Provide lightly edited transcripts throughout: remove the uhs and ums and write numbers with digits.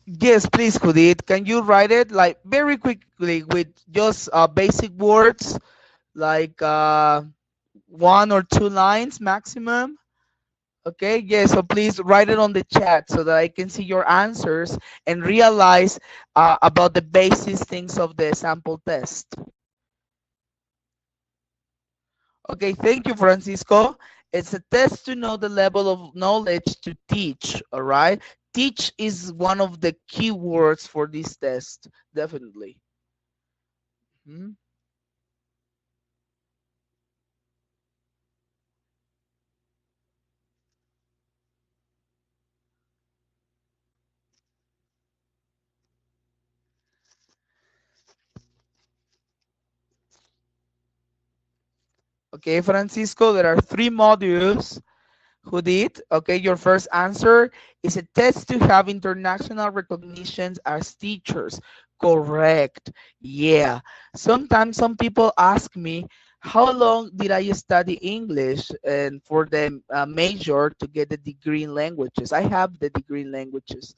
Yes, please, Judith. Can you write it like very quickly with just basic words, like 1 or 2 lines maximum? Okay, yes. So please write it on the chat so that I can see your answers and realize about the basic things of the sample test. Okay, thank you, Francisco. It's a test to know the level of knowledge to teach, all right? Teach is one of the key words for this test, definitely. Mhm. Okay, Francisco, there are 3 modules. Who did? Okay, your first answer is a test to have international recognitions as teachers. Correct. Yeah. Sometimes some people ask me, how long did I study English and for the major to get the degree in languages? I have the degree in languages.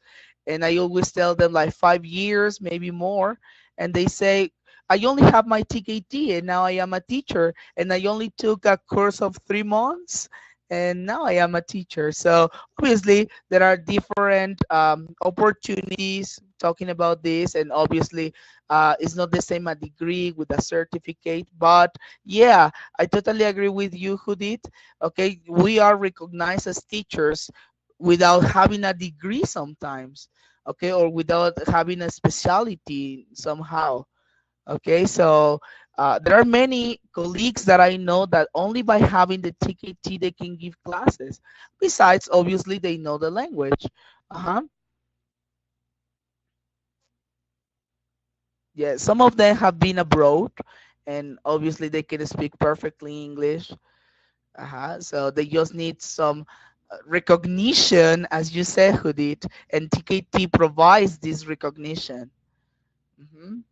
And I always tell them like 5 years, maybe more. And they say, I only have my TKT and now I am a teacher and I only took a course of 3 months and now I am a teacher. So obviously there are different opportunities talking about this, and obviously it's not the same a degree with a certificate. But yeah, I totally agree with you, Judith. Okay, we are recognized as teachers without having a degree sometimes. Okay, or without having a specialty somehow. Okay, so there are many colleagues that I know that only by having the TKT they can give classes. Besides, obviously, they know the language. Uh-huh. Yeah, some of them have been abroad, and obviously they can speak perfectly English. Uh-huh. So they just need some recognition, as you said, Judith, and TKT provides this recognition. Mhm.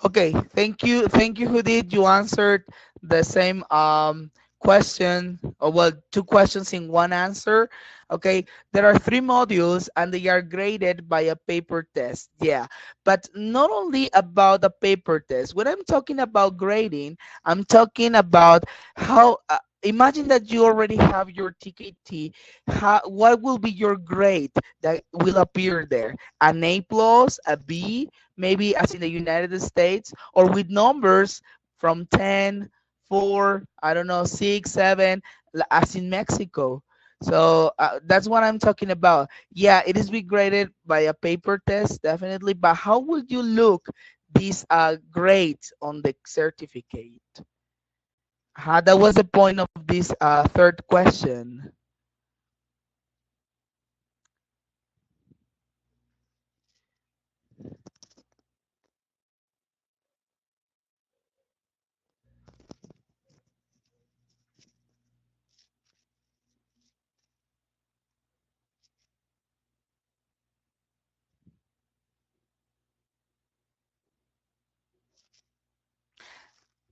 Okay, thank you, Judith. You answered the same question, or well, 2 questions in one answer. Okay, there are 3 modules and they are graded by a paper test. Yeah, but not only about the paper test. When I'm talking about grading, I'm talking about how. Imagine that you already have your TKT. What will be your grade that will appear there? An A plus, a B, maybe as in the United States, or with numbers from 10, 4, I don't know, 6, 7, as in Mexico. So that's what I'm talking about. Yeah, it is graded by a paper test, definitely. But how would you look these grades on the certificate? That was the point of this third question.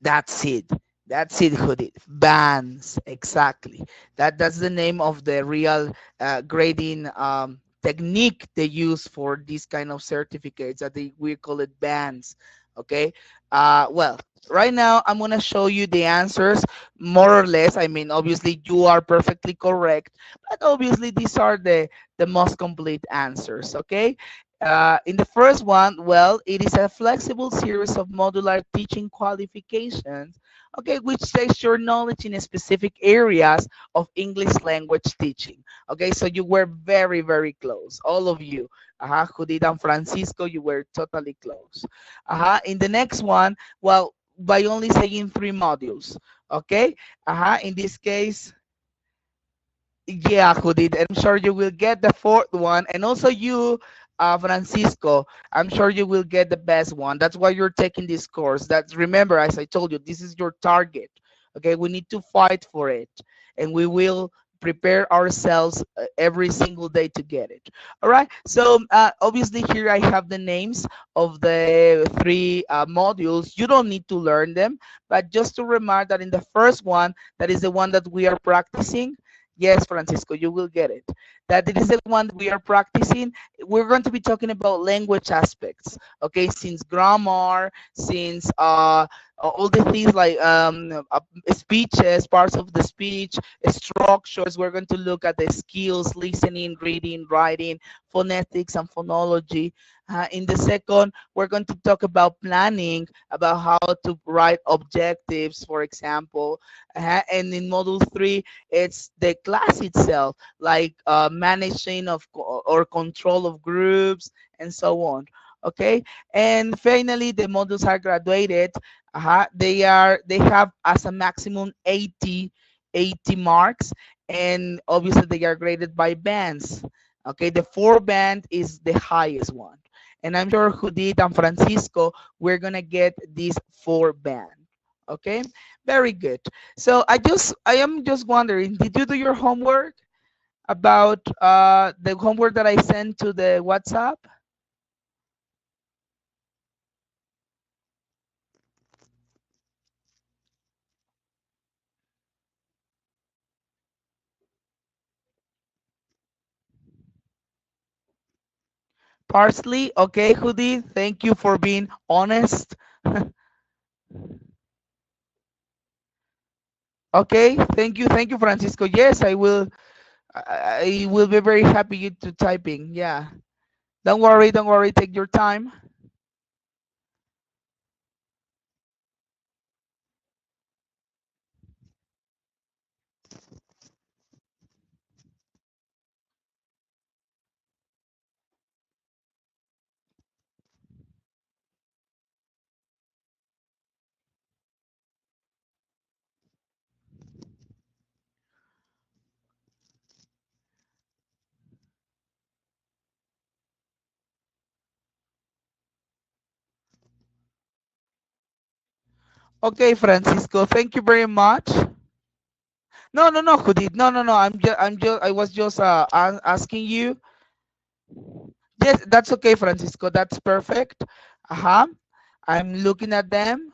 That's it. That's it, Hoodie. Bands, exactly. That's the name of the real grading technique they use for these kind of certificates. We call it bands. Okay. Well, right now I'm gonna show you the answers more or less. I mean, obviously you are perfectly correct, but obviously these are the most complete answers. Okay. In the first one, well, it is a flexible series of modular teaching qualifications. okay, which says your knowledge in specific areas of English language teaching. Okay, so you were very, very close, all of you. Judith and Francisco, you were totally close. In the next one, well, by only saying 3 modules. Okay, in this case, yeah, Judith, I'm sure you will get the fourth one, and also you, Francisco, I'm sure you will get the best one. That's why you're taking this course. That's, remember, as I told you, this is your target. Okay, we need to fight for it, and we will prepare ourselves every single day to get it. All right. So obviously here I have the names of the 3 modules. You don't need to learn them, but just to remark that in the first one, that is the one that we are practicing. Yes, Francisco, you will get it. That it is the one that we are practicing. We're going to be talking about language aspects, okay? Since grammar, since all the things like speeches, parts of the speech, structures. We're going to look at the skills, listening, reading, writing, phonetics, and phonology. In the second, we're going to talk about planning, about how to write objectives, for example. And in module 3, it's the class itself, like managing of or control of groups and so on. Okay, and finally the modules are graduated. They have as a maximum 80 marks, and obviously they are graded by bands. Okay, the 4 band is the highest one, and I'm sure Judith and Francisco, we're gonna get this 4 band. Okay, very good. So I am just wondering, did you do your homework about the homework that I sent to the WhatsApp? Parsley, okay, Judith, thank you for being honest. Okay, thank you, Francisco. Yes, I will. I will be very happy you to typing. Yeah, don't worry, don't worry. Take your time. Okay, Francisco, thank you very much. No, no, no, Judith. No, no, no. I was just asking you. Yes, that's okay, Francisco. That's perfect. I'm looking at them.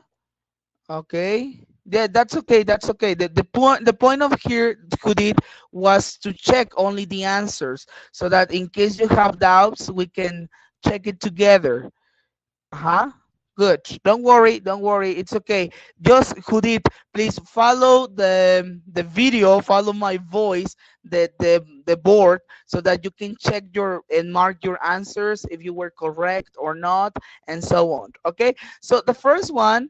Okay. Yeah, that's okay. That's okay. The point of here, Judith, was to check only the answers so that in case you have doubts, we can check it together. Uh-huh. Good. Don't worry. Don't worry. It's okay. Just Judith, please follow the video, follow my voice, the board, so that you can check your and mark your answers if you were correct or not, and so on. Okay. So the first one,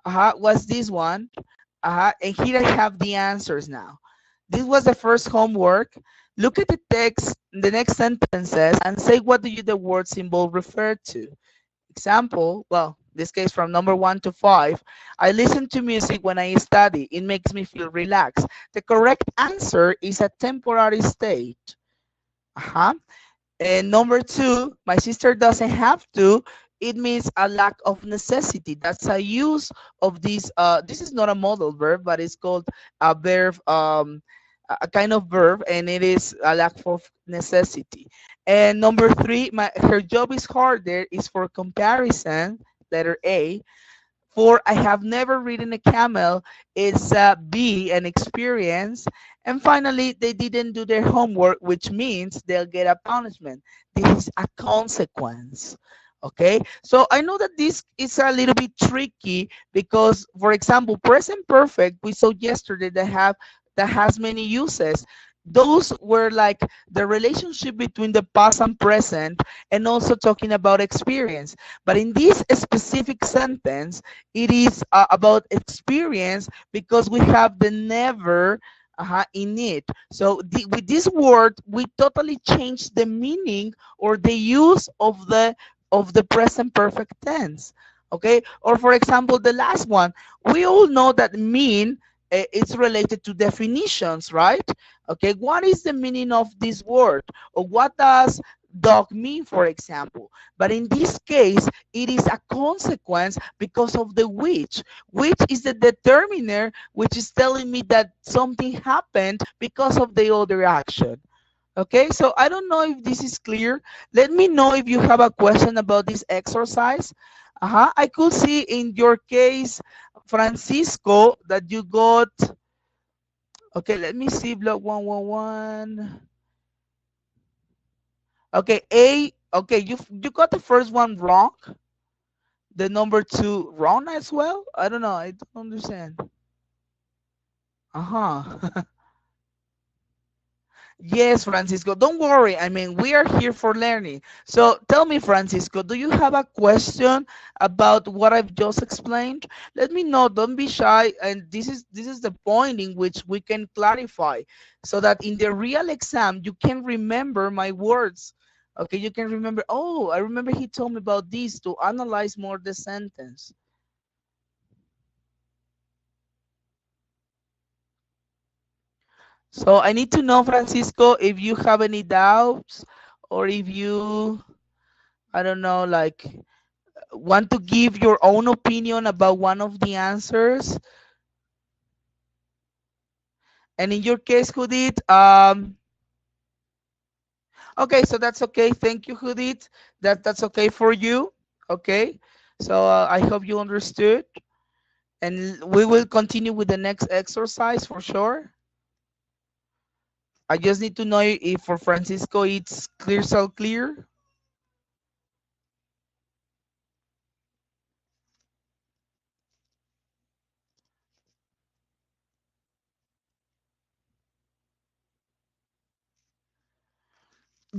was this one. And here I have the answers now. This was the first homework. Look at the text, the next sentences, and say what do you the word symbol refer to. Example, well, this case from number 1 to 5. I listen to music when I study. It makes me feel relaxed. The correct answer is a temporary state. And number 2, my sister doesn't have to. It means a lack of necessity. That's a use of this. This is not a modal verb, but it's called a verb, a kind of verb, and it is a lack of necessity. And number 3, her job is harder is for comparison, letter A. For I have never ridden a camel, it's B, an experience. And finally, they didn't do their homework, which means they'll get a punishment. This is a consequence. Okay, so I know that this is a little bit tricky because, for example, present perfect we saw yesterday that has many uses. those were like the relationship between the past and present, and also talking about experience. But in this specific sentence, it is about experience because we have the never in it. So with this word, we totally change the meaning or the use of the present perfect tense. Okay, or for example, the last one, we all know that mean it's related to definitions, right? Okay, what is the meaning of this word? Or what does dog mean, for example? But in this case, it is a consequence because of the which is the determiner, which is telling me that something happened because of the other action. Okay, so I don't know if this is clear. Let me know if you have a question about this exercise. I could see in your case, Francisco, that you got. Okay, let me see block 111. Okay, A. Okay, you got the first one wrong. The number two wrong as well. I don't know. I don't understand. Uh-huh. Yes, Francisco, don't worry. I mean, we are here for learning. So tell me, Francisco, do you have a question about what I've just explained? Let me know. Don't be shy. And this is the point in which we can clarify so that in the real exam you can remember my words. Okay, you can remember, oh, I remember he told me about this to analyze more the sentence. So I need to know, Francisco, if you have any doubts or if you, I don't know, like want to give your own opinion about one of the answers. And in your case, Judith, okay, so that's okay. Thank you, Judith. That's okay for you. Okay, so I hope you understood. And we will continue with the next exercise for sure. I just need to know if for Francisco it's clear, so clear.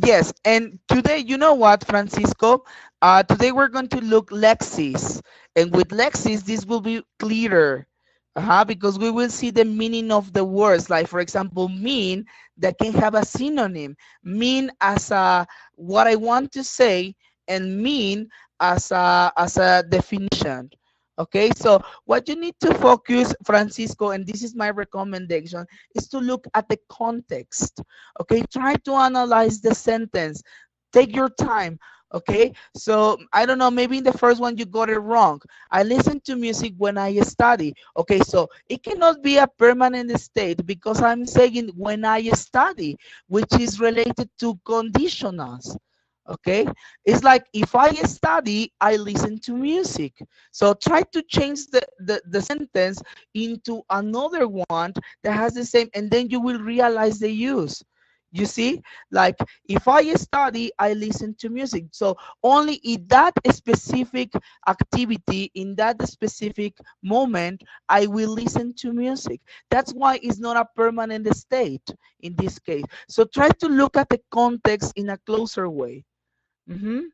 Yes, and today, you know what, Francisco? Today we're going to look LEXIS, and with LEXIS, this will be clearer, because we will see the meaning of the words. Like, for example, mean that can have a synonym, mean as a what I want to say, and mean as a definition. Okay, so what you need to focus, Francisco, and this is my recommendation, is to look at the context. Okay, try to analyze the sentence. Take your time. Okay, so I don't know, maybe in the first one you got it wrong. I listen to music when I study. Okay, so it cannot be a permanent state because I'm saying when I study, which is related to conditionals. Okay, it's like if I study, I listen to music. So try to change the sentence into another one that has the same, and then you will realize the use. You see, like if I study, I listen to music. So only in that specific activity, in that specific moment, I will listen to music. That's why it's not a permanent state in this case. So try to look at the context in a closer way. Mhm.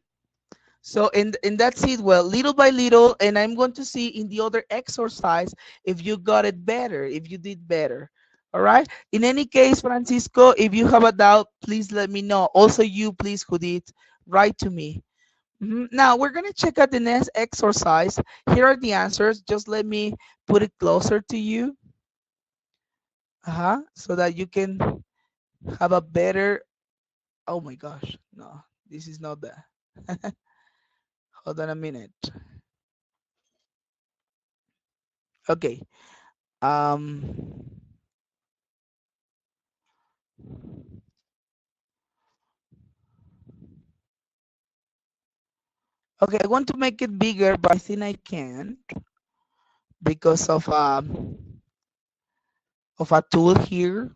So, and that's it. Well, little by little, and I'm going to see in the other exercise if you got it better, if you did better. All right. In any case, Francisco, if you have a doubt, please let me know. Also, you, please, Judith, write to me. Now, we're going to check out the next exercise. Here are the answers. Just let me put it closer to you, so that you can have a better. Oh my gosh. No, this is not that. Hold on a minute. Okay. Um, okay, I want to make it bigger, but I think I can't because of a tool here.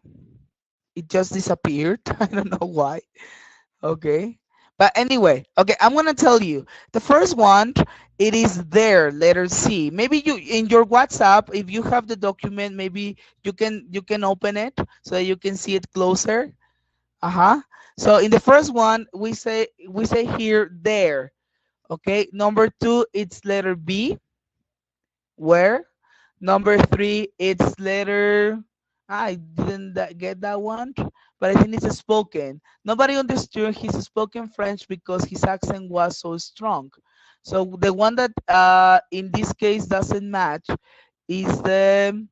It just disappeared. I don't know why. Okay. But anyway, okay, I'm gonna tell you. The first one, it is there, letter C. Maybe you in your WhatsApp, if you have the document, maybe you can open it so that you can see it closer. Uh-huh. So in the first one, we say here there. Okay. Number two, it's letter B, where. Number three, it's letter. I didn't get that one, but I think it's a spoken. Nobody understood his spoken French because his accent was so strong. So the one that in this case doesn't match is the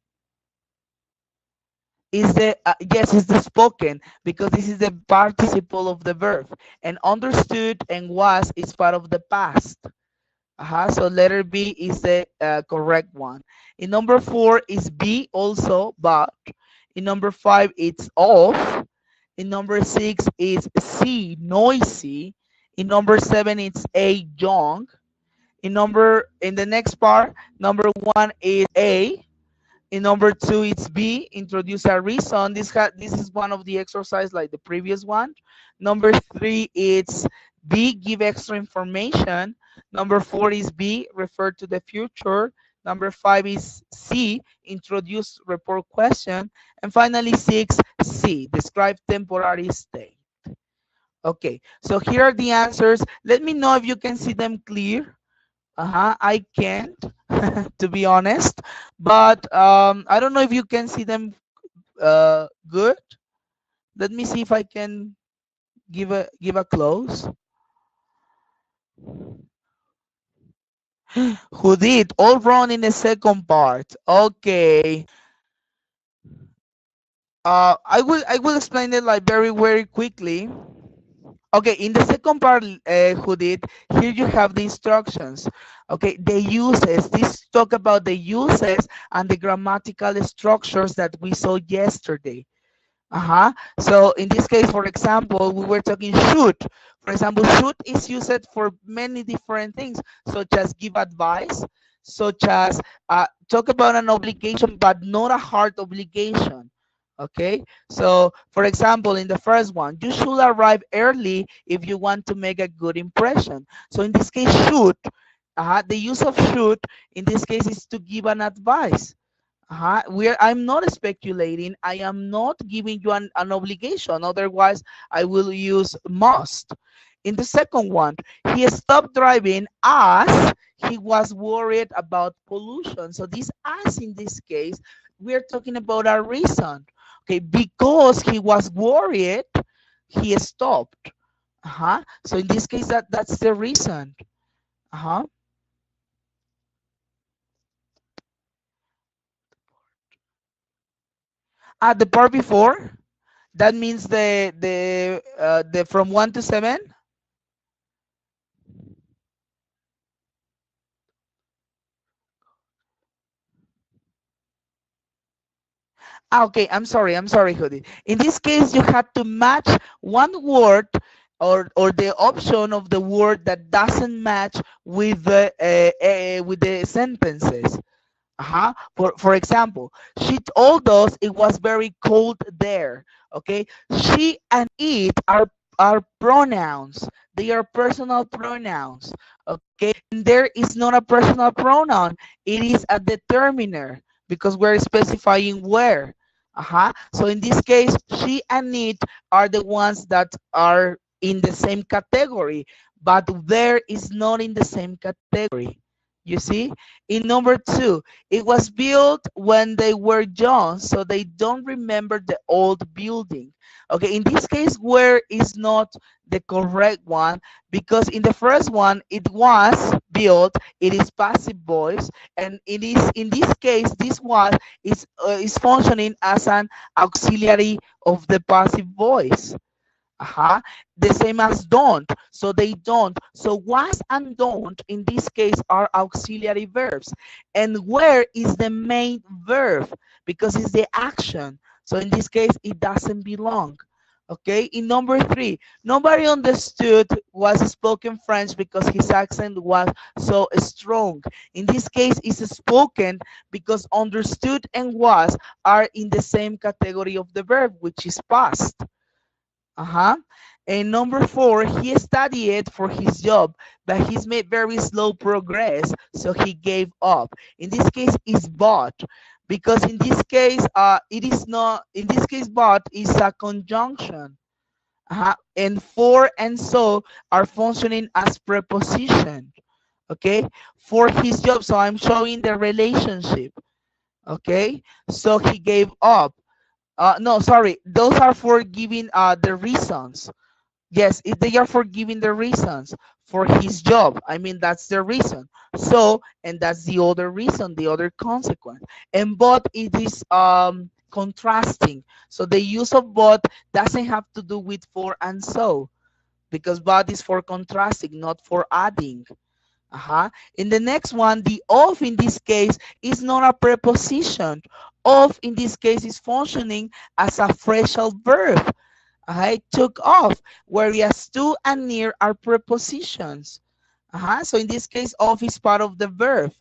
yes, it's the spoken, because this is the participle of the verb, and understood and was is part of the past. So letter B is the correct one. In number four is B also, but. In number five, it's off. In number six is C, noisy. In number seven, it's A, young. In the next part, number one is A. In number two, it's B, introduce a reason. This is one of the exercise like the previous one. Number three, it's B, give extra information. Number four is B, refer to the future. Number five is C, introduce report question. And finally, six, C, describe temporary state. Okay, so here are the answers. Let me know if you can see them clear. I can't, to be honest, but I don't know if you can see them good. Let me see if I can give a close. Who did all wrong in the second part? Okay. I will explain it like very quickly. Okay, in the second part, Judith, here you have the instructions. Okay, the uses. This talk about the uses and the grammatical structures that we saw yesterday. So in this case, for example, we were talking should. For example, should is used for many different things, such as give advice, such as talk about an obligation, but not a hard obligation. Okay, so for example, in the first one, you should arrive early if you want to make a good impression. So in this case, should, the use of should in this case is to give an advice. I'm not speculating. I am not giving you an obligation. Otherwise, I will use must. In the second one, he stopped driving as he was worried about pollution. So this as in this case, we're talking about a reason. Okay, because he was worried, he stopped. So in this case, that's the reason. At the part before, that means the from 1 to 7. Okay, I'm sorry, Hudi. In this case, you had to match one word or the option of the word that doesn't match with the sentences. For example, she told us it was very cold there. Okay, she and it are pronouns. They are personal pronouns. Okay, and there is not a personal pronoun. It is a determiner because we're specifying where. So in this case, she and it are the ones that are in the same category, but there is not in the same category. You see? In number two, it was built when they were young, so they don't remember the old building. Okay, in this case, where is not the correct one, because in the first one, it was built, it is passive voice, and it is, in this case, this was is functioning as an auxiliary of the passive voice. The same as don't. So they don't. So was and don't in this case are auxiliary verbs. And where is the main verb? Because it's the action. So in this case, it doesn't belong. Okay, in number three, nobody understood was spoken French because his accent was so strong. In this case, it's spoken because understood and was are in the same category of the verb, which is past. Uh-huh. And number four, he studied for his job, but he's made very slow progress, so he gave up. In this case, it's but, because in this case, it is not. In this case, but is a conjunction. And for and so are functioning as preposition. Okay, for his job. So I'm showing the relationship. Okay, so he gave up. No, sorry, those are for giving the reasons. Yes, if they are for giving the reasons for his job, I mean that's the reason. So, and that's the other reason, the other consequence. And but it is contrasting. So the use of but doesn't have to do with for and so, because but is for contrasting, not for adding. In the next one, the of in this case is not a preposition. Of in this case is functioning as a phrasal verb. Took off, whereas to and near are prepositions. So in this case, of is part of the verb.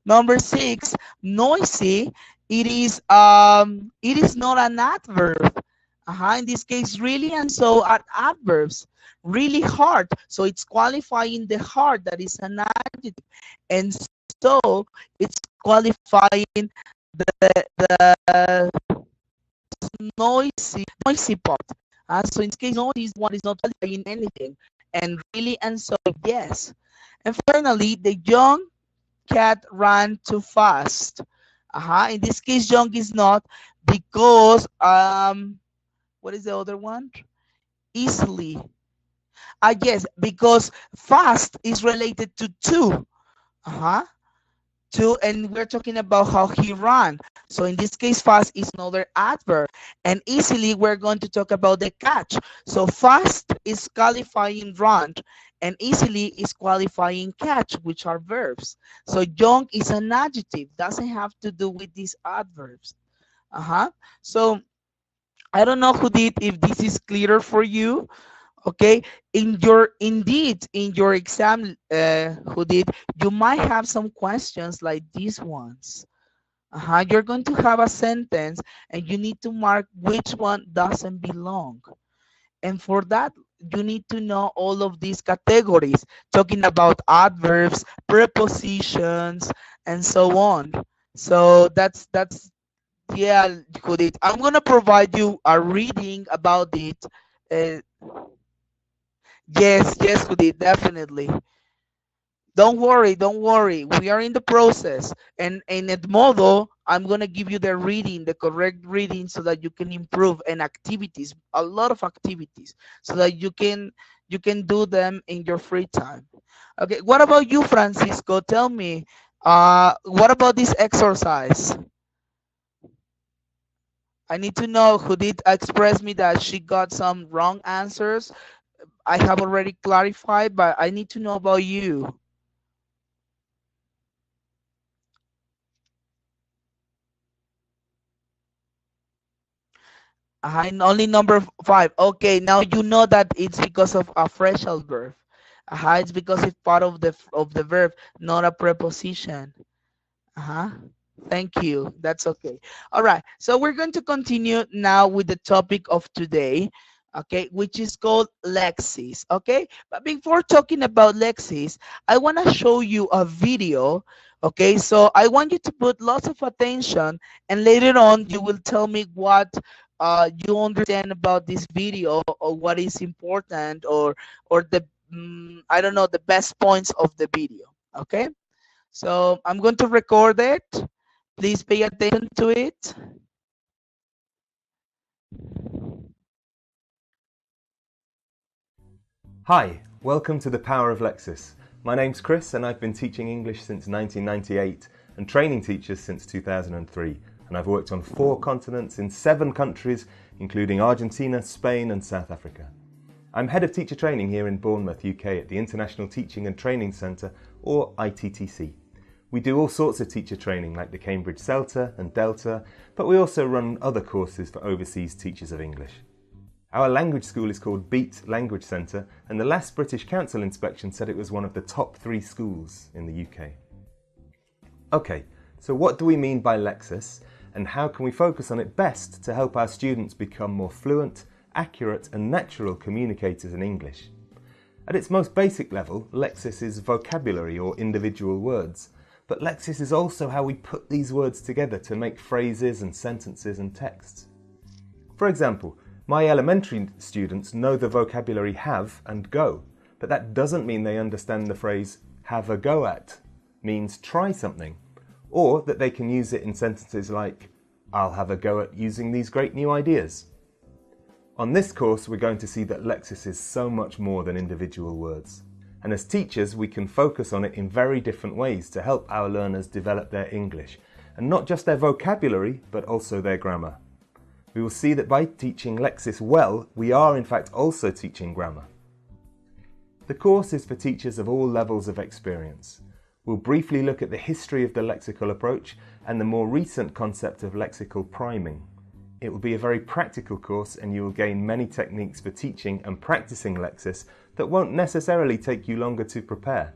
Number six, noisy. It is not an adverb. In this case, really and so are adverbs. Really hard, so it's qualifying the hard, that is an adjective, and so it's qualifying the noisy part. So in this case, noisy one is not qualifying anything, and really and so yes. And finally, the young cat ran too fast. In this case, young is not, because what is the other one? Easily. Yes, because fast is related to two. Uh-huh. Two, and we're talking about how he ran. So in this case, fast is another adverb. And easily, we're going to talk about the catch. So fast is qualifying run, and easily is qualifying catch, which are verbs. So young is an adjective, doesn't have to do with these adverbs. So I don't know who did, if this is clearer for you. Okay, in your exam, who did, you might have some questions like these ones. You're going to have a sentence, and you need to mark which one doesn't belong. And for that, you need to know all of these categories, talking about adverbs, prepositions, and so on. So that's yeah, Judith. I'm gonna provide you a reading about it. Uh, yes, Judith, definitely. Don't worry. We are in the process. And in Edmodo, I'm gonna give you the reading, the correct reading, so that you can improve, and activities, a lot of activities, so that you can do them in your free time. Okay, what about you, Francisco? Tell me, what about this exercise? I need to know who did express me that she got some wrong answers. I have already clarified, but I need to know about you. And only number five. Okay, now you know that it's because of a phrasal verb. It's because it's part of the verb, not a preposition. Uh-huh. Thank you. That's okay. All right. So we're going to continue now with the topic of today, okay, which is called LEXIS. Okay. But before talking about LEXIS, I want to show you a video. Okay. So I want you to put lots of attention, and later on you will tell me what you understand about this video, or what is important, or the I don't know, the best points of the video. Okay. So I'm going to record it. Please pay attention to it. Hi, welcome to the Power of LEXIS. My name's Chris, and I've been teaching English since 1998 and training teachers since 2003. And I've worked on 4 continents in 7 countries, including Argentina, Spain and South Africa. I'm Head of Teacher Training here in Bournemouth, UK at the International Teaching and Training Centre, or ITTC. We do all sorts of teacher training like the Cambridge CELTA and Delta, but we also run other courses for overseas teachers of English. Our language school is called Beat Language Centre, and the last British Council inspection said it was one of the top 3 schools in the UK. Okay, so what do we mean by LEXIS, and how can we focus on it best to help our students become more fluent accurate and natural communicators in English. At its most basic level, LEXIS is vocabulary or individual words, but LEXIS is also how we put these words together to make phrases and sentences and texts. For example, my elementary students know the vocabulary have and go, but that doesn't mean they understand the phrase have a go at, means try something, or that they can use it in sentences like I'll have a go at using these great new ideas. On this course, we're going to see that LEXIS is so much more than individual words. And as teachers, we can focus on it in very different ways to help our learners develop their English, and not just their vocabulary, but also their grammar. We will see that by teaching LEXIS well, we are in fact also teaching grammar. The course is for teachers of all levels of experience. We'll briefly look at the history of the lexical approach and the more recent concept of lexical priming. It will be a very practical course and you will gain many techniques for teaching and practicing LEXIS that won't necessarily take you longer to prepare.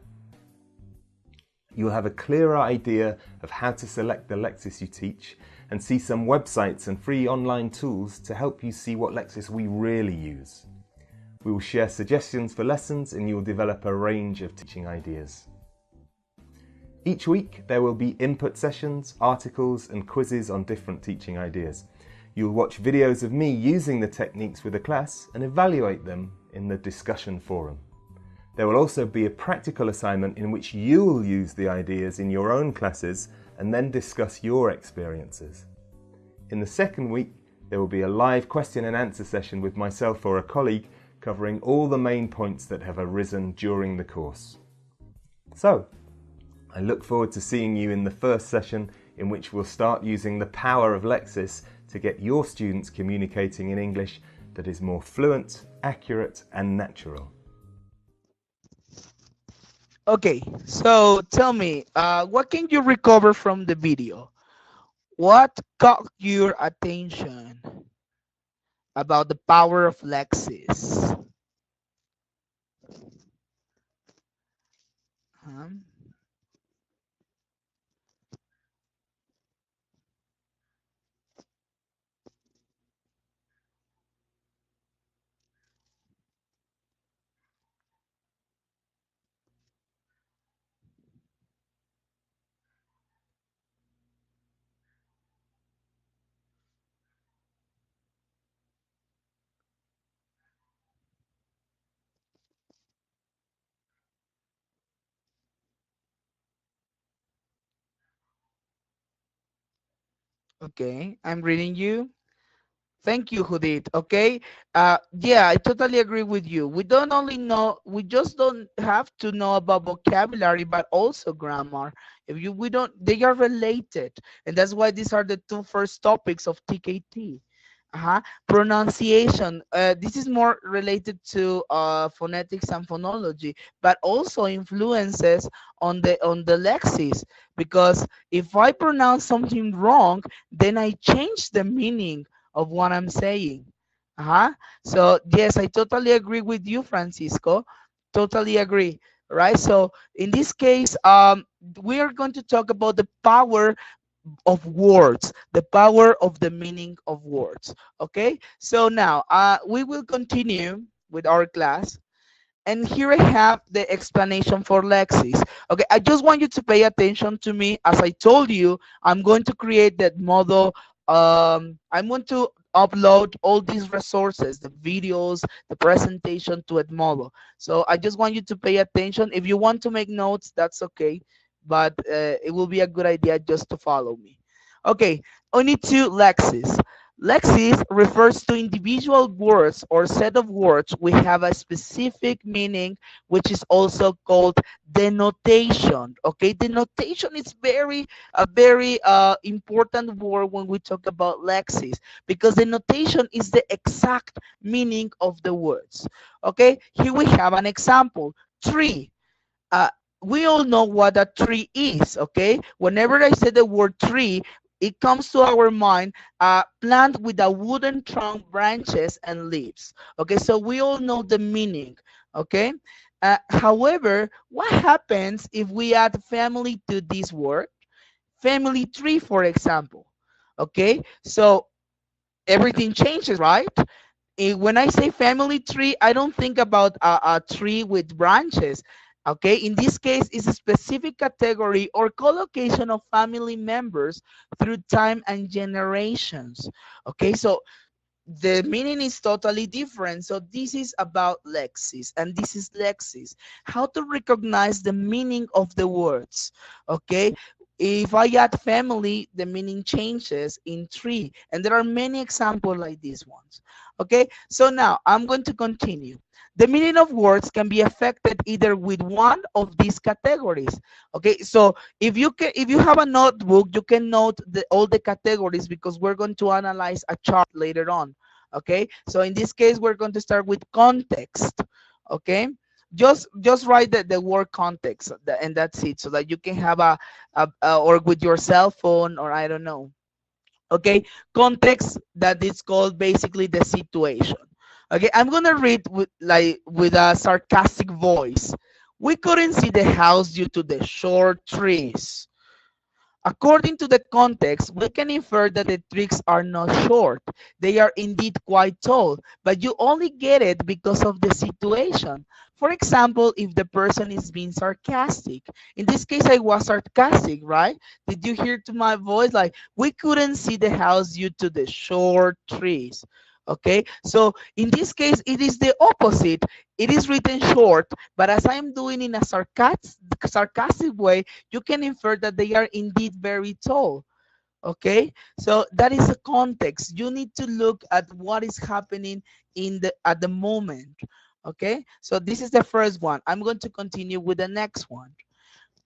You'll have a clearer idea of how to select the LEXIS you teach and see some websites and free online tools to help you see what LEXIS we really use. We will share suggestions for lessons and you will develop a range of teaching ideas. Each week there will be input sessions, articles and quizzes on different teaching ideas. You'll watch videos of me using the techniques with a class and evaluate them in the discussion forum. There will also be a practical assignment in which you will use the ideas in your own classes and then discuss your experiences. In the second week, there will be a live question and answer session with myself or a colleague covering all the main points that have arisen during the course. So, I look forward to seeing you in the first session in which we'll start using the power of LEXIS to get your students communicating in English that is more fluent, accurate and natural. Okay, so tell me, what can you recover from the video? What caught your attention about the power of LEXIS? Huh? Okay, I'm reading you. Thank you, Judith. Okay. Yeah, I totally agree with you. We don't only know, we just don't have to know about vocabulary, but also grammar. If you, we don't, they are related. And that's why these are the two first topics of TKT. Pronunciation. This is more related to phonetics and phonology, but also influences on the lexis. Because if I pronounce something wrong, then I change the meaning of what I'm saying. So yes, I totally agree with you, Francisco. Totally agree. Right. So in this case, we are going to talk about the power of words, the power of the meaning of words. Okay, so now we will continue with our class. And here I have the explanation for LEXIS. Okay, I just want you to pay attention to me. As I told you, I'm going to create that model. I'm going to upload all these resources, the videos, the presentation to Edmodo. So I just want you to pay attention. If you want to make notes, that's okay. But it will be a good idea just to follow me. Okay, only two LEXIS. LEXIS refers to individual words or set of words which have a specific meaning, which is also called denotation. Okay, denotation is a very important word when we talk about LEXIS, because denotation is the exact meaning of the words. Okay, here we have an example. Tree. We all know what a tree is. Okay, whenever I say the word tree, it comes to our mind a plant with a wooden trunk, branches, and leaves. Okay, so we all know the meaning. Okay, however, what happens if we add family to this word? Family tree, for example. Okay, so everything changes, right? when I say family tree, I don't think about a tree with branches. Okay, in this case, it's a specific category or collocation of family members through time and generations. Okay, so the meaning is totally different. So this is about Lexis, and this is Lexis. How to recognize the meaning of the words. Okay. If I add family, the meaning changes in tree. And there are many examples like these ones. Okay. So now I'm going to continue. The meaning of words can be affected either with one of these categories. Okay. So if you have a notebook, you can note all the categories because we're going to analyze a chart later on. Okay, so in this case we're going to start with context. Okay, just write the word context, and that's it, so that you can have or with your cell phone, or I don't know. Okay, context, that is called basically the situation. Okay, I'm gonna read with a sarcastic voice. We couldn't see the house due to the short trees. According to the context, we can infer that the tricks are not short. They are indeed quite tall, but you only get it because of the situation. For example, if the person is being sarcastic. In this case, I was sarcastic, right? Did you hear to my voice? Like, we couldn't see the house due to the short trees. Okay, so in this case, it is the opposite. It is written short, but as I am doing in a sarcastic way, you can infer that they are indeed very tall. Okay, so that is a context. You need to look at what is happening at the moment. Okay, so this is the first one. I'm going to continue with the next one.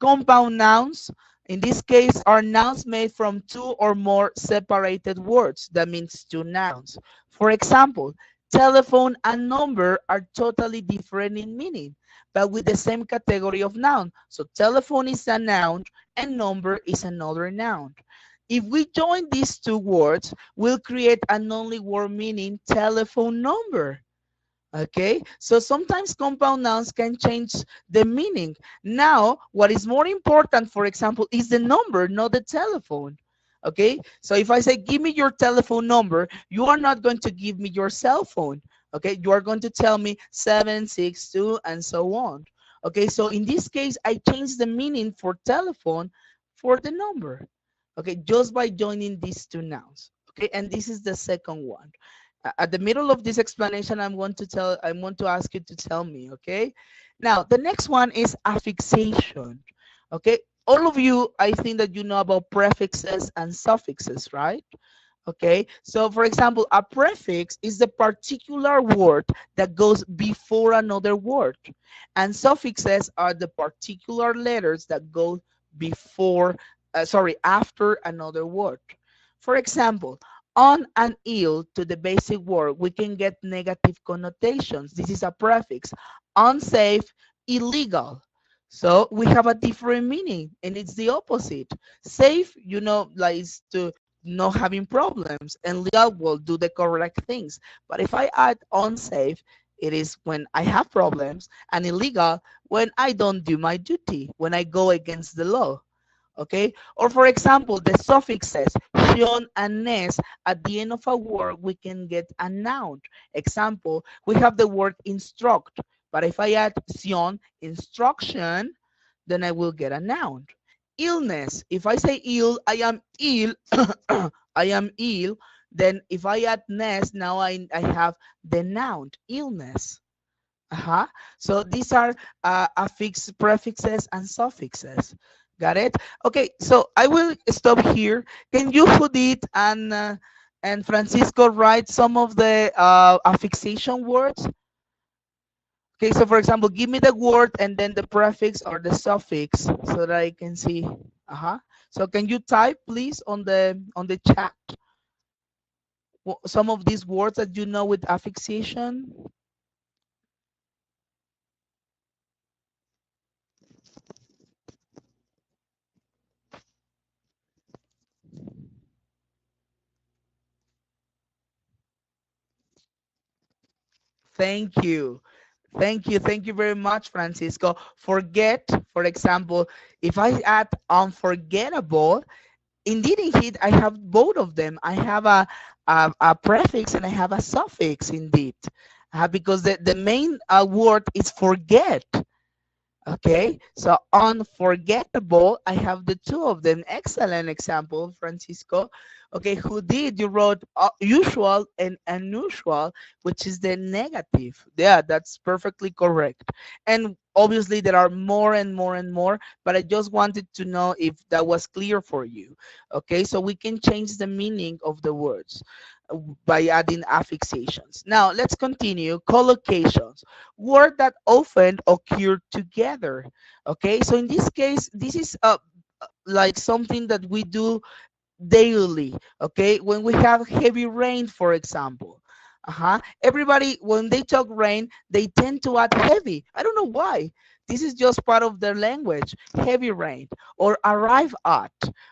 Compound nouns, in this case, are nouns made from two or more separated words. That means two nouns. For example, telephone and number are totally different in meaning, but with the same category of noun. So telephone is a noun and number is another noun. If we join these two words, we'll create an only word meaning telephone number. Okay, so sometimes compound nouns can change the meaning. Now, what is more important, for example, is the number, not the telephone. Okay, so if I say, give me your telephone number, you are not going to give me your cell phone. Okay, you are going to tell me 762 and so on. Okay, so in this case, I changed the meaning for telephone for the number. Okay, just by joining these two nouns. Okay, and this is the second one. At the middle of this explanation, I want to ask you to tell me. Okay, now the next one is affixation. Okay, all of you, I think that you know about prefixes and suffixes, right? Okay, so for example, a prefix is the particular word that goes before another word, and suffixes are the particular letters that go after another word. For example, on and ill to the basic word, we can get negative connotations. This is a prefix. Unsafe, illegal. So we have a different meaning, and it's the opposite. Safe, like is to not having problems, and legal will do the correct things. But if I add unsafe, it is when I have problems, and illegal when I don't do my duty, when I go against the law. Okay, or for example, the suffixes tion and nes at the end of a word, we can get a noun. Example, we have the word instruct, but if I add tion, instruction, then I will get a noun. Illness, if I say ill, I am ill, I am ill, then if I add nes, now I have the noun illness. Uh-huh. So these are affix, prefixes, and suffixes. Got it? Okay, so I will stop here. Can you, Judith and Francisco, write some of the affixation words? Okay, so for example, give me the word and then the prefix or the suffix so that I can see. Uh-huh. So can you type, please, on the chat some of these words that you know with affixation? Thank you. Thank you. Thank you very much, Francisco. Forget, for example, if I add unforgettable, indeed, I have both of them. I have a prefix and I have a suffix, indeed, because the main word is forget. Okay, so unforgettable, I have the two of them. Excellent example, Francisco. Okay, who did? You wrote usual and unusual, which is the negative. Yeah, that's perfectly correct. And obviously, there are more and more and more, but I just wanted to know if that was clear for you. Okay, so we can change the meaning of the words by adding affixations. Now, let's continue. Collocations, word that often occur together. Okay, so in this case, this is like something that we do daily. Okay, when we have heavy rain, for example. Everybody, when they talk rain, they tend to add heavy. I don't know why. This is just part of their language. Heavy rain or arrive at.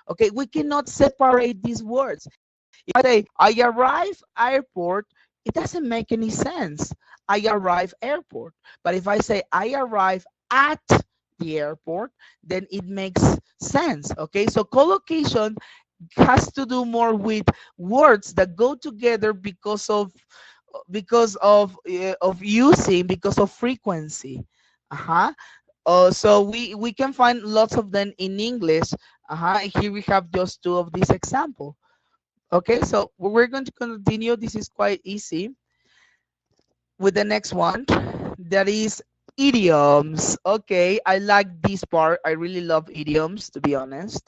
Okay, we cannot separate these words. If I say I arrive airport, it doesn't make any sense. I arrive airport. But if I say I arrive at the airport, then it makes sense. Okay, so collocation has to do more with words that go together because of using, because of frequency. Uh-huh. So we can find lots of them in English. Here we have just two of these examples. Okay, so we're going to continue. This is quite easy with the next one. That is idioms. Okay, I like this part. I really love idioms, to be honest.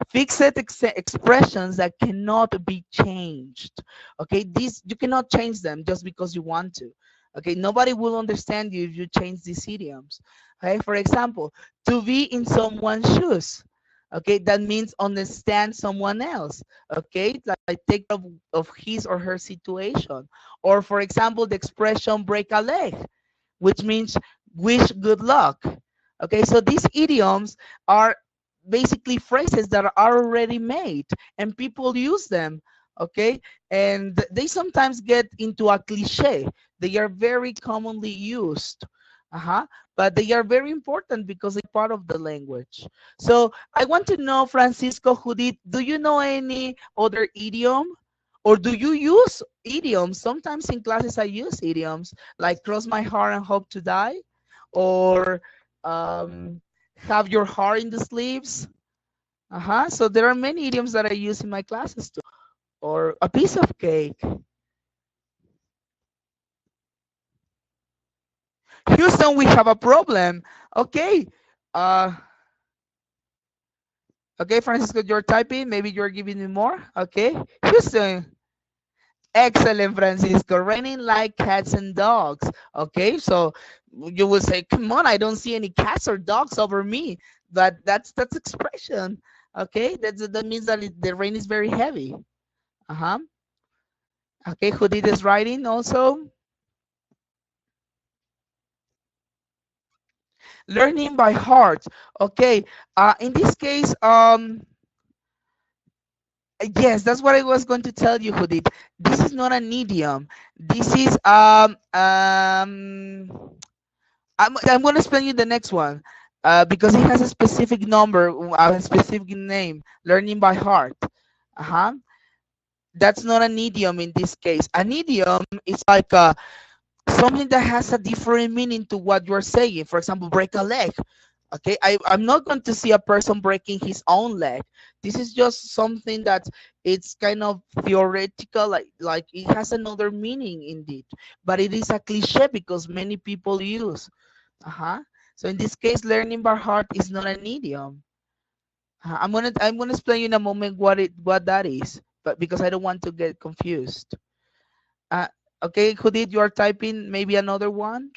Fixed expressions that cannot be changed. Okay, these you cannot change them just because you want to. Okay, nobody will understand you if you change these idioms. Okay, for example, to be in someone's shoes. Okay, that means understand someone else. Okay, like take care of his or her situation. Or for example, the expression break a leg, which means wish good luck. Okay, so these idioms are basically phrases that are already made and people use them. Okay, and they sometimes get into a cliche. They are very commonly used. Uh-huh. But they are very important because they're part of the language. So I want to know, Francisco Judith, do you know any other idiom? Or do you use idioms? Sometimes in classes I use idioms like cross my heart and hope to die, or um, have your heart in the sleeves. So there are many idioms that I use in my classes too. Or a piece of cake. Houston, we have a problem. Okay. Uh, okay, Francisco, you're typing. Maybe you're giving me more. Okay. Houston. Excellent, Francisco. Raining like cats and dogs. Okay, so you will say, "Come on, I don't see any cats or dogs over me." But that's expression. Okay, that means that the rain is very heavy. Uh-huh. Okay, who did this writing also? Learning by heart. Okay. In this case, yes, that's what I was going to tell you, Judith. This is not an idiom. This is I'm going to explain you the next one because it has a specific number, a specific name, learning by heart. Uh-huh. That's not an idiom in this case. An idiom is like something that has a different meaning to what you're saying. For example, break a leg. Okay, I'm not going to see a person breaking his own leg. This is just something that it's kind of theoretical, like it has another meaning indeed, but it is a cliche because many people use. Uh-huh. So in this case, learning by heart is not an idiom. I'm gonna explain you in a moment what that is, but because I don't want to get confused. Uh, okay, Judith, you are typing maybe another one.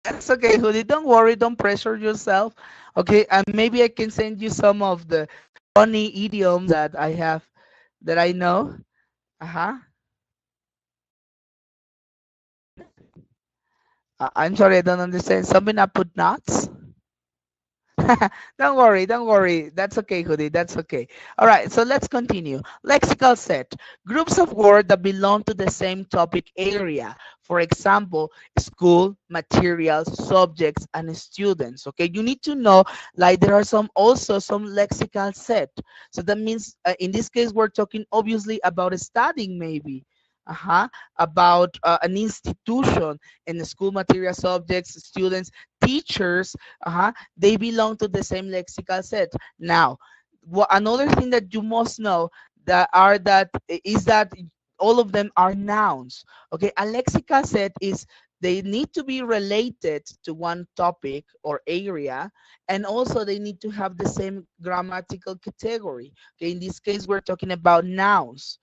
That's okay, Judith. Don't worry. Don't pressure yourself. Okay, and maybe I can send you some of the funny idioms that I have that I know. Uh-huh. I'm sorry, I don't understand. Something I put nuts? Don't worry, don't worry. That's okay, Hoodie. That's okay. All right, so let's continue. Lexical set. Groups of words that belong to the same topic area. For example, school, materials, subjects, and students. Okay, you need to know like there are some also some lexical set. So that means in this case we're talking obviously about studying maybe. Uh-huh. About an institution in the school material subjects, students, teachers. Uh-huh, they belong to the same lexical set. Now, another thing that you must know that is that all of them are nouns. Okay, a lexical set is they need to be related to one topic or area, and also they need to have the same grammatical category. Okay, in this case, we're talking about nouns.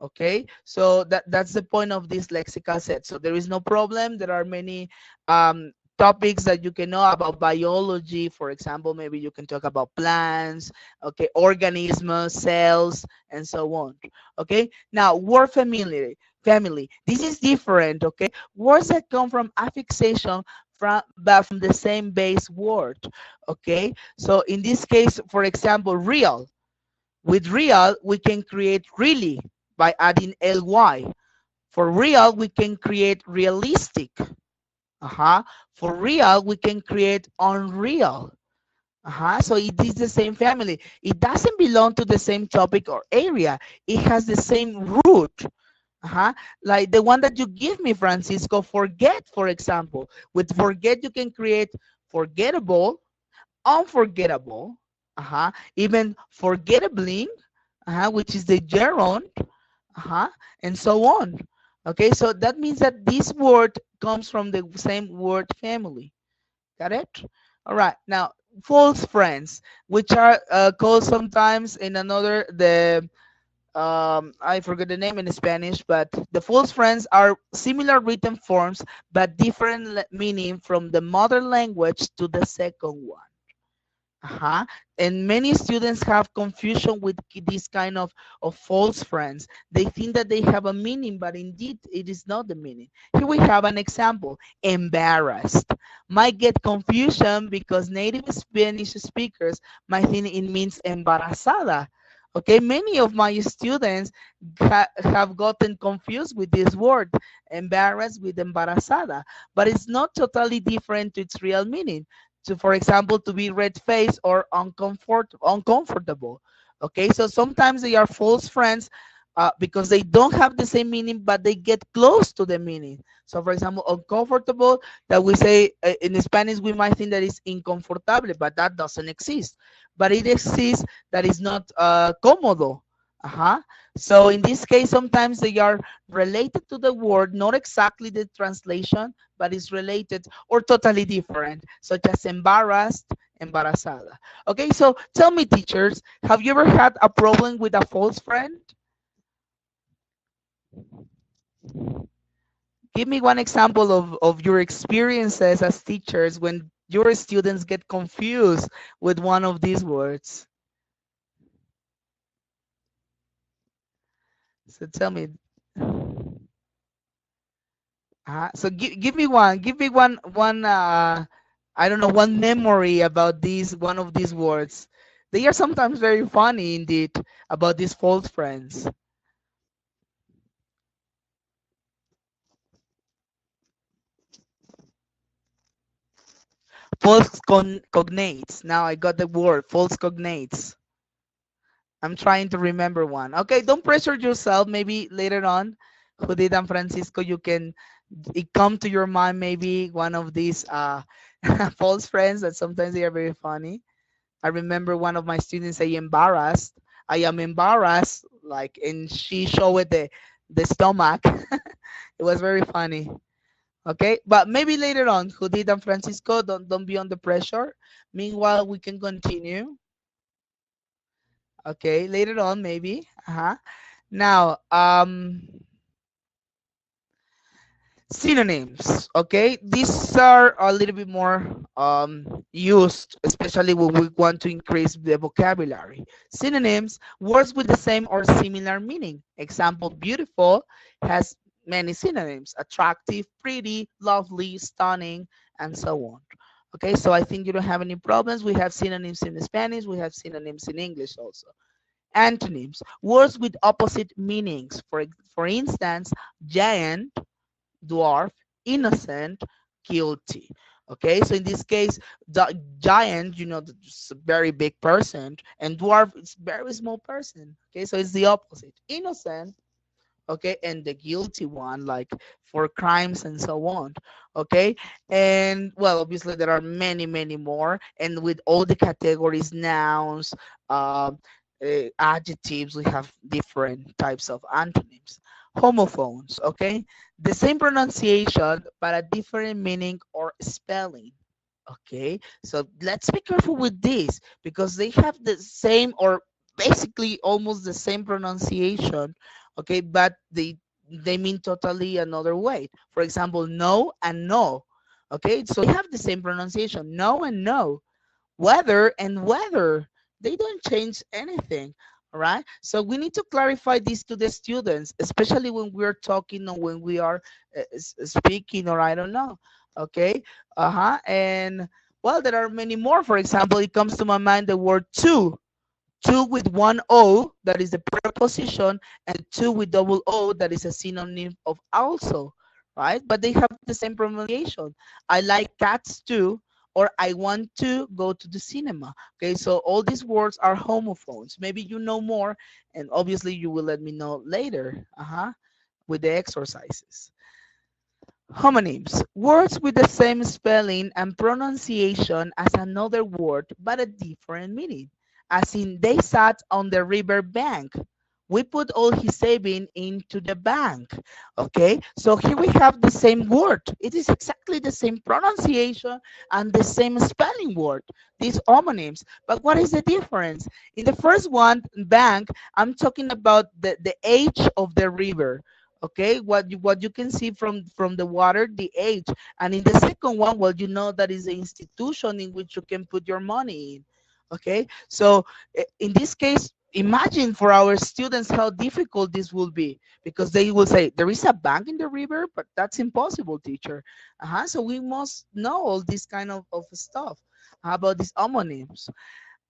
Okay, so that's the point of this lexical set. So there is no problem. There are many topics that you can know about biology. For example, maybe you can talk about plants, okay, organisms, cells, and so on. Okay, now word family, this is different. Okay, words that come from affixation from but from the same base word. Okay, so in this case, for example, real, with real, we can create really by adding ly. For real, we can create realistic. Uh-huh. For real, we can create unreal. Uh-huh. So it is the same family. It doesn't belong to the same topic or area. It has the same root. Uh-huh. Like the one that you give me, Francisco, forget, for example. With forget, you can create forgettable, unforgettable, even forgettably, which is the gerund, and so on. Okay, so that means that this word comes from the same word family. Got it? All right. Now, false friends, which are called sometimes in another the I forget the name in Spanish, but the false friends are similar written forms but different meaning from the mother language to the second one. Uh-huh. And many students have confusion with this kind of false friends. They think that they have a meaning, but indeed it is not the meaning. Here we have an example. Embarrassed. Might get confusion because native Spanish speakers might think it means embarazada. Okay, many of my students have gotten confused with this word, embarrassed with embarazada, but it's not totally different to its real meaning. To, for example, to be red faced or uncomfortable. Okay, so sometimes they are false friends because they don't have the same meaning, but they get close to the meaning. So, for example, uncomfortable, that we say in Spanish, we might think that is inconfortable, but that doesn't exist. But it exists that is not cómodo. Uh-huh. So in this case, sometimes they are related to the word, not exactly the translation, but it's related or totally different, such as embarrassed, embarazada. Okay, so tell me, teachers, have you ever had a problem with a false friend? Give me one example of your experiences as teachers when your students get confused with one of these words. So tell me. So give me one I don't know, one memory about these one of these words. They are sometimes very funny indeed about these false friends. Cognates. Now I got the word false cognates. I'm trying to remember one. Okay, don't pressure yourself. Maybe later on, Judith and Francisco, you can it come to your mind maybe one of these false friends that sometimes they are very funny. I remember one of my students say embarrassed. I am embarrassed, like, and she showed the stomach. It was very funny. Okay, but maybe later on, Judith and Francisco, don't be under pressure. Meanwhile, we can continue. Okay, later on, maybe. Now, Synonyms, okay? These are a little bit more used, especially when we want to increase the vocabulary. Synonyms, words with the same or similar meaning. Example, beautiful has many synonyms: attractive, pretty, lovely, stunning, and so on. Okay, so I think you don't have any problems. We have synonyms in Spanish, we have synonyms in English also. Antonyms, words with opposite meanings. For instance, giant, dwarf, innocent, guilty. Okay, so in this case, the giant, it's a very big person, and dwarf is very small person. Okay, so it's the opposite. Innocent, okay, and the guilty one, like for crimes and so on. Okay, and well, obviously there are many, many more, and with all the categories, nouns, adjectives, we have different types of antonyms. Homophones, okay, the same pronunciation but a different meaning or spelling. Okay, so let's be careful with this because they have the same or basically almost the same pronunciation, okay, but they mean totally another way. For example, no and no. Okay, so they have the same pronunciation, no and no. Whether and whether, they don't change anything. All right, so we need to clarify this to the students, especially when we're talking or when we are speaking, or I don't know. Okay, and well, there are many more. For example, it comes to my mind the word two. Two with one O, that is the preposition, and two with double O, that is a synonym of also, right? But they have the same pronunciation. I like cats too, or I want to go to the cinema. Okay, so all these words are homophones. Maybe you know more, and obviously you will let me know later, with the exercises. Homonyms, words with the same spelling and pronunciation as another word but a different meaning. As in, they sat on the river bank. We put all his saving into the bank. Okay, so here we have the same word. It is exactly the same pronunciation and the same spelling word, these homonyms. But what is the difference? In the first one, bank, I'm talking about the age of the river. Okay, what you can see from the water, the age. And in the second one, well, you know that is the institution in which you can put your money in. Okay, so in this case, imagine for our students how difficult this will be, because they will say there is a bank in the river, but that's impossible, teacher. So we must know all this kind of stuff. How about these homonyms?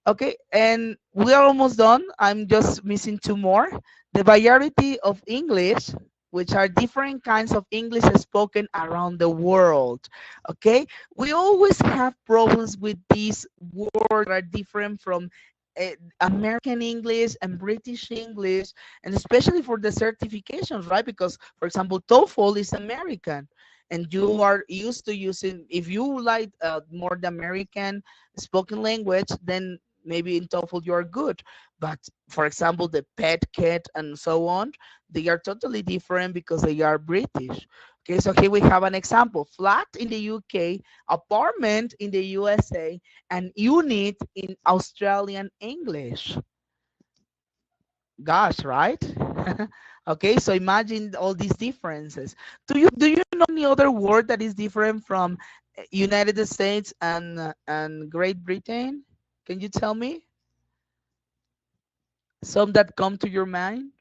Okay, and we are almost done. I'm just missing two more. The variety of English, which are different kinds of English spoken around the world. Okay, we always have problems with these words that are different from American English and British English, and especially for the certifications, right? Because, for example, TOEFL is American, and you are used to using, if you like more the American spoken language, then maybe in TOEFL you're good. But for example, the pet cat and so on, they are totally different because they are British. Okay, so here we have an example: flat in the UK, apartment in the USA, and unit in Australian English. Gosh, right? Okay, so imagine all these differences. Do you know any other word that is different from United States and Great Britain? Can you tell me some that come to your mind?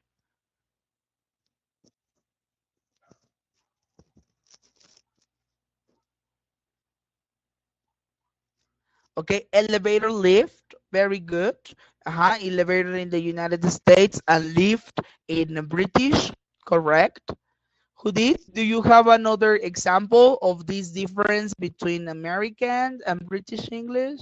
Okay, elevator, lift, very good. Elevator in the United States and lift in British, correct. Judith, do you have another example of this difference between American and British English?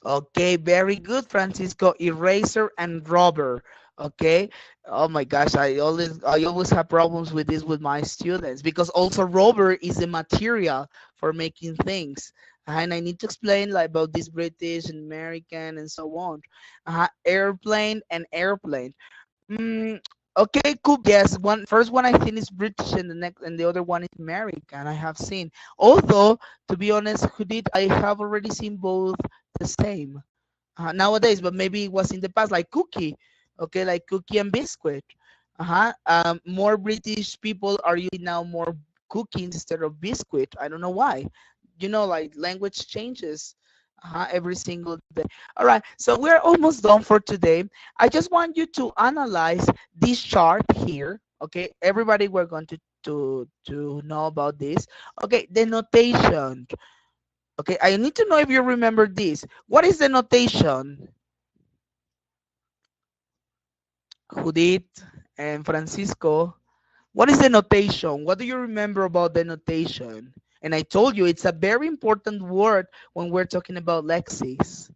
Okay, very good, Francisco. Eraser and rubber. Okay. Oh my gosh, I always have problems with this with my students, because also rubber is a material for making things. And I need to explain like about this British and American and so on. Airplane and airplane. Mm, okay, cool. Yes, one first one I think is British, and the other one is American. I have seen. Although, to be honest, who did I have already seen both the same nowadays, but maybe it was in the past, like cookie. Okay, like cookie and biscuit. More British people are using now more cookies instead of biscuit. I don't know why. Like language changes every single day. All right, so we're almost done for today. I just want you to analyze this chart here. Okay, everybody, we're going to know about this. Okay, the notation. Okay, I need to know if you remember this. What is the notation? Judith and Francisco. What is the notation? What do you remember about the notation? And I told you it's a very important word when we're talking about LEXIS.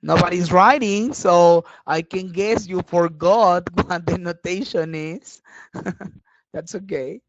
Nobody's writing, so I can guess you forgot what the notation is. That's okay.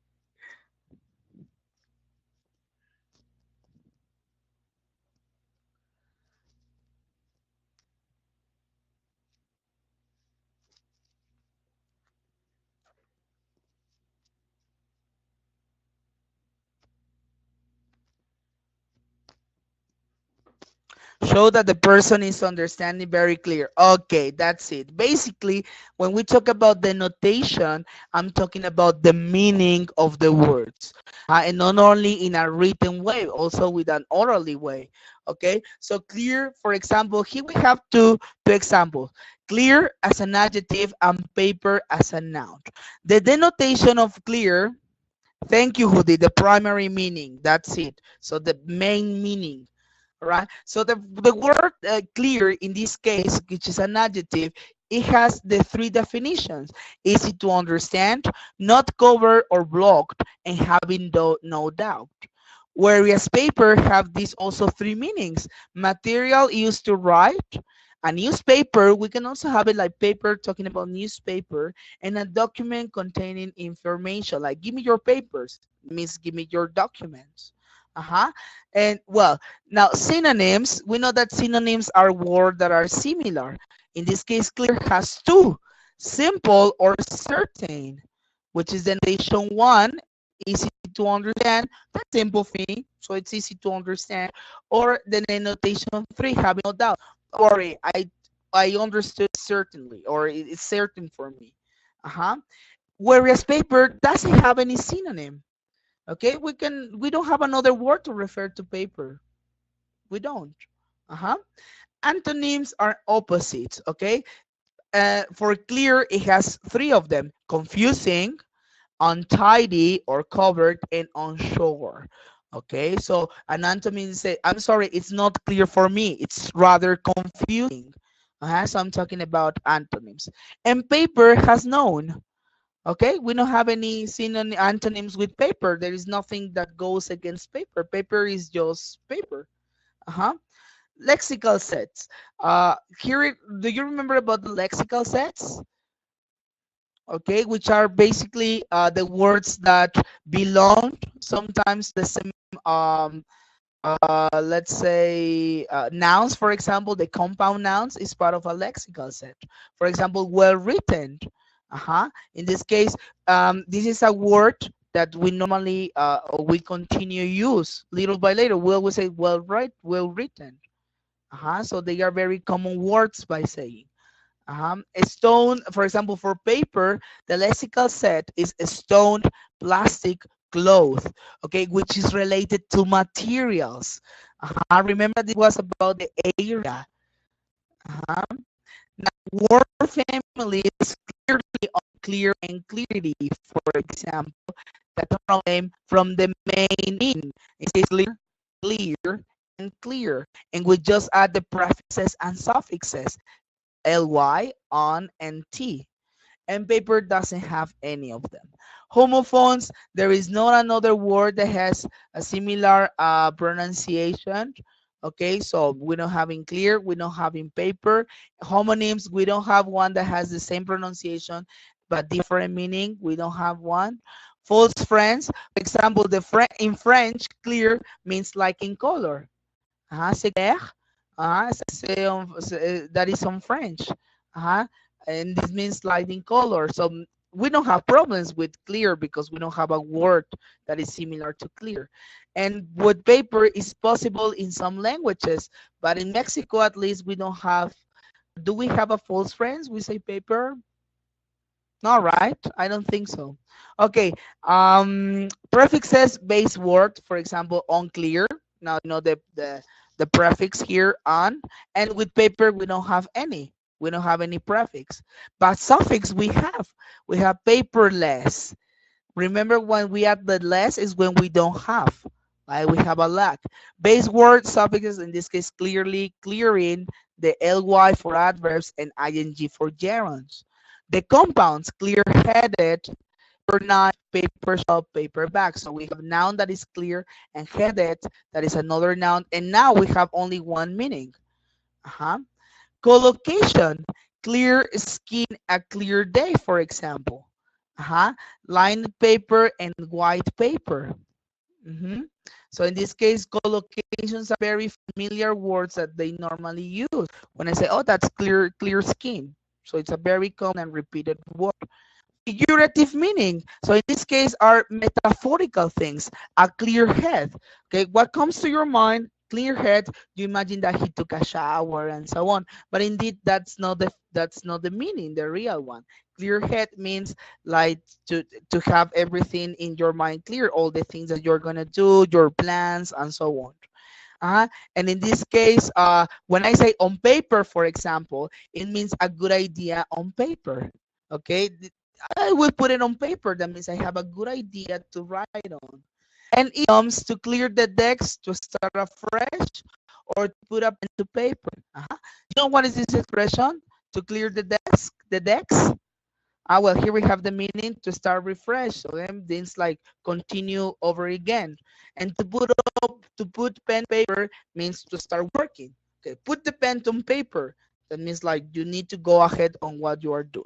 Show that the person is understanding very clear. Okay, that's it. Basically, when we talk about the notation, I'm talking about the meaning of the words, and not only in a written way, also with an orally way. Okay, so clear, for example, here we have two examples: clear as an adjective and paper as a noun. The denotation of clear, thank you, Hudi, the primary meaning, that's it. So the main meaning. Right? So the word clear in this case, which is an adjective, it has the three definitions: easy to understand, not covered or blocked, and having no doubt. Whereas paper have these also three meanings: material used to write, a newspaper, we can also have it like paper talking about newspaper, and a document containing information, like give me your papers, means give me your documents. And well, now synonyms, we know that synonyms are words that are similar. In this case, clear has two: simple or certain, which is the notation one, easy to understand. That's simple for me, so it's easy to understand. Or the notation three, having no doubt. Don't worry, I understood certainly, or it's certain for me. Whereas paper doesn't have any synonym. Okay, we don't have another word to refer to paper. We don't. Antonyms are opposites. Okay, for clear, it has three of them: confusing, untidy or covered, and unsure. Okay, so an antonym say, I'm sorry, it's not clear for me, it's rather confusing. So I'm talking about antonyms. And paper has known. Okay, we don't have any synonym antonyms with paper. There is nothing that goes against paper. Paper is just paper. uh-huh Lexical sets. Here, do you remember about the lexical sets? Okay, which are basically the words that belong sometimes the same, let's say, nouns. For example, the compound nouns is part of a lexical set. For example, well written. In this case, this is a word that we normally we continue use little by little. We always say well written. So they are very common words by saying. A stone, for example, for paper, the lexical set is a stone, plastic, cloth, okay, which is related to materials. Remember, this was about the area. uh Now, word family is clearly unclear and clarity. For example, that came from the main meaning. It says clear, clear, and clear, and we just add the prefixes and suffixes ly, on, and t. And paper doesn't have any of them. Homophones, there is not another word that has a similar pronunciation. Okay, so we don't have in clear, we don't have in paper. Homonyms, we don't have one that has the same pronunciation but different meaning. We don't have one. False friends, for example, in French, clear means like in color. C'est clair. That is on French. Uh-huh. And this means lighting color. So we don't have problems with clear because we don't have a word that is similar to clear. And with paper is possible in some languages, but in Mexico at least we don't have. Do we have a false friends? We say paper. All right, I don't think so. Okay, prefixes base word, for example, unclear. Now you know the prefix here on, and with paper we don't have any. We don't have any prefix, but suffix we have. We have paperless. Remember when we add the less is when we don't have. Like we have a lack. Base word suffixes in this case clearly, clearing, the ly for adverbs and ing for gerunds. The compounds clear-headed, paper knife, paper shop, paper bag. So we have noun that is clear and headed that is another noun, and now we have only one meaning. Uh-huh. Collocation, clear skin, a clear day, for example. Uh-huh. Lined paper and white paper. Mhm. So in this case, collocations are very familiar words that they normally use. When I say, oh, that's clear skin. So it's a very common and repeated word. Figurative meaning. So in this case are metaphorical things. A clear head. Okay, what comes to your mind? Clear head. You imagine that he took a shower and so on. But indeed, that's not the meaning, the real one. Clear head means like to have everything in your mind clear, all the things that you're gonna do, your plans, and so on. And in this case, when I say on paper, for example, it means a good idea on paper. Okay, I will put it on paper. That means I have a good idea to write on. And idioms to clear the decks, to start afresh, or to put up into paper. You know what is this expression? To clear the decks. Well, here we have the meaning to start refresh. So then things like continue over again. And to put pen paper means to start working. Okay, put the pen on paper. That means like you need to go ahead on what you are doing.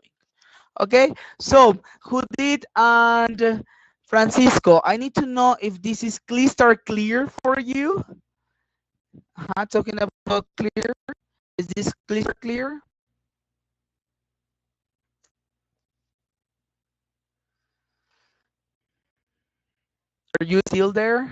Okay, so Judith and Francisco, I need to know if this is crystal clear for you. Talking about clear, is this crystal clear? Are you still there?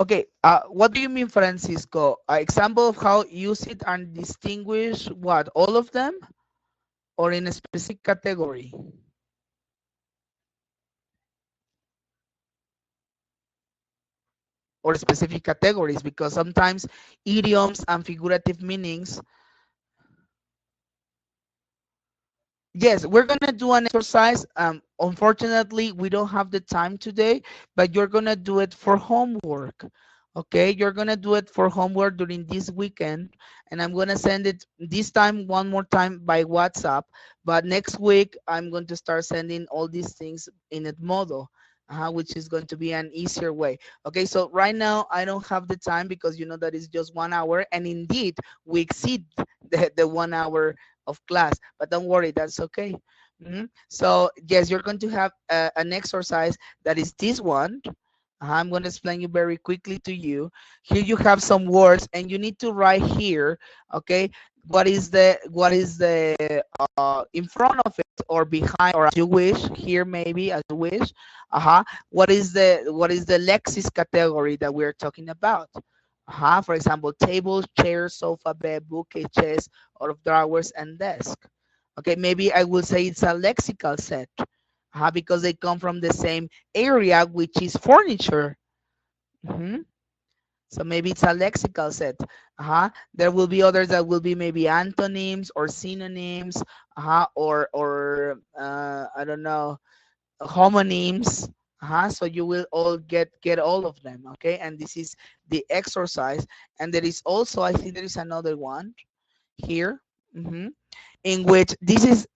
Okay, what do you mean, Francisco? Example of how use it and distinguish what? All of them or in a specific category? Or specific categories, because sometimes idioms and figurative meanings. Yes, we're gonna do an exercise. Unfortunately, we don't have the time today, but you're gonna do it for homework. Okay, you're gonna do it for homework during this weekend, and I'm gonna send it this time one more time by WhatsApp. But next week, I'm going to start sending all these things in Edmodo, which is going to be an easier way. Okay, so right now I don't have the time because you know that it's just 1 hour, and indeed we exceed the 1 hour of class, but don't worry, that's okay. So yes, you're going to have an exercise that is this one. I'm going to explain you very quickly to you. Here you have some words and you need to write here, okay, what is the in front of it or behind, or as you wish, here maybe as you wish. What is the LEXIS category that we're talking about? For example, tables, chairs, sofa, bed, bookcase, chest, out of drawers, and desk. Okay, maybe I will say it's a lexical set, because they come from the same area, which is furniture. Mhm. So maybe it's a lexical set. There will be others that will be maybe antonyms or synonyms, or I don't know, homonyms. So you will all get all of them. Okay, and this is the exercise. And there is also, I think there is another one here. hmm in which this is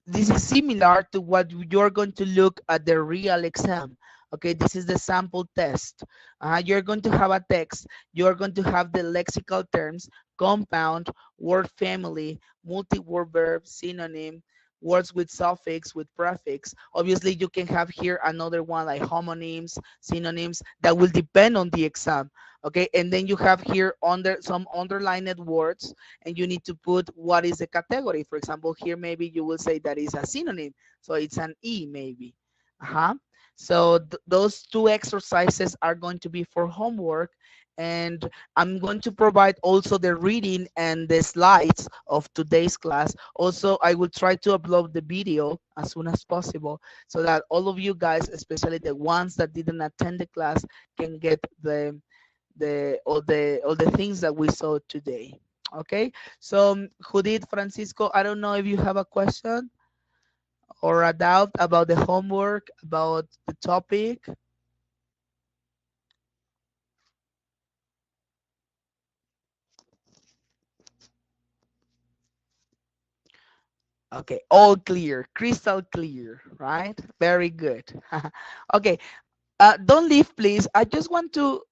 similar to what you're going to look at the real exam. Okay, this is the sample test. You're going to have a text. You're going to have the lexical terms: compound, word family, multi-word verb, synonym, words with suffix, with prefix. Obviously you can have here another one like homonyms, synonyms, that will depend on the exam. Okay, and then you have here under some underlined words, and you need to put what is the category. For example, here maybe you will say that is a synonym, so it's an E maybe. So those two exercises are going to be for homework, and I'm going to provide also the reading and the slides of today's class. Also, I will try to upload the video as soon as possible so that all of you guys, especially the ones that didn't attend the class, can get the things that we saw today. Okay, so Judith, Francisco, I don't know if you have a question or a doubt about the homework, about the topic. Okay, all clear, crystal clear, right? Very good. Okay, don't leave, please. I just want to